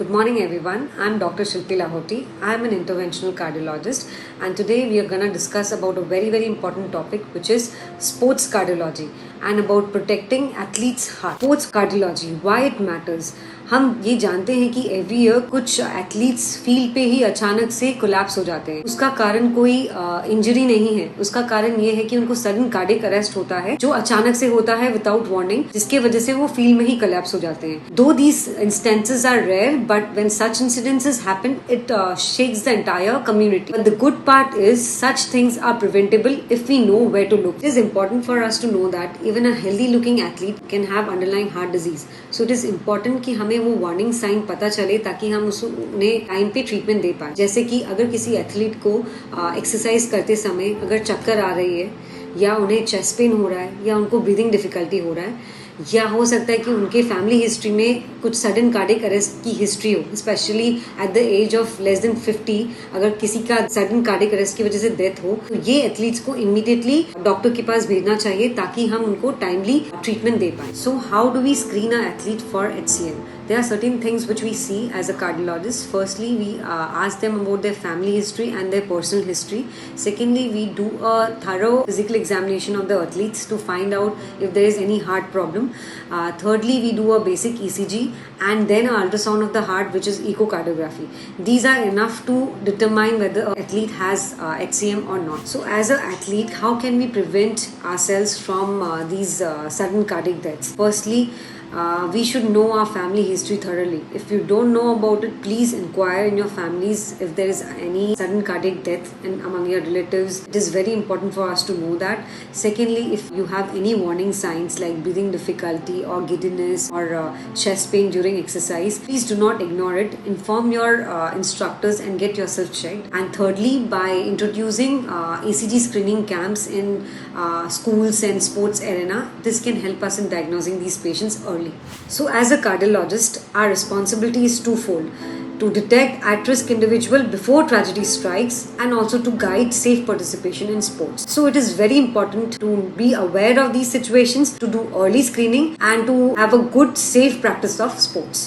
Good morning, everyone. I'm Dr. Shilpi Lahoti. I'm an interventional cardiologist, and today we are going to discuss about a very important topic, which is sports cardiology and about protecting athletes' heart. Sports cardiology, why it matters. हम ये जानते हैं कि every year कुछ athletes field पे ही अचानक से collapse हो जाते हैं. उसका कारण कोई इंजरी नहीं है. उसका कारण ये है कि उनको सडन कार्डियक अरेस्ट होता है जो अचानक से होता है विदाउट वार्निंग, जिसके वजह से वो फील्ड में ही कोलैप्स हो जाते हैं. Though these instances are rare, but when such incidences happen it shakes the entire community. But the good part is such things are preventable if we know where to look. It is important for us to know that even a healthy looking athlete can have underlying heart disease. So it is important कि हमें वो warning sign पता चले ताकि हम उन्हें time पे treatment दे पाए. जैसे कि अगर किसी एथलीट को एक्सरसाइज करते समय अगर चक्कर आ रही है, या उन्हें चेस्ट पेन हो रहा है, या उनको ब्रीदिंग डिफिकल्टी हो रहा है, या हो सकता है कि उनके फैमिली हिस्ट्री में कुछ सडन कार्डियक अरेस्ट की हिस्ट्री हो, specially at the age of less than 50. अगर किसी का सडन कार्डियक अरेस्ट की वजह से डेथ हो, तो ये एथलीट्स को इमीडिएटली डॉक्टर के पास भेजना चाहिए ताकि हम उनको टाइमली ट्रीटमेंट दे पाए. So how do we screen a athlete for HCM? There are certain things which we see as a cardiologist. Firstly, we ask them about their family history and their personal history. Secondly, we do a thorough physical examination of the athletes to find out if there is any heart problem. Thirdly, we do a basic ECG and then an ultrasound of the heart, which is echocardiography. These are enough to determine whether an athlete has HCM or not. So as an athlete, how can we prevent ourselves from these sudden cardiac deaths? Firstly, we should know our family history thoroughly. If you don't know about it, please inquire in your families if there is any sudden cardiac death among your relatives. It is very important for us to know that. Secondly, if you have any warning signs like breathing difficulty or giddiness or chest pain during exercise, please do not ignore it. Inform your instructors and get yourself checked. And thirdly, by introducing ECG screening camps in schools and sports arena, this can help us in diagnosing these patients early. So as a cardiologist, our responsibility is twofold: to detect at-risk individual before tragedy strikes and also to guide safe participation in sports. So it is very important to be aware of these situations, to do early screening and to have a good safe practice of sports.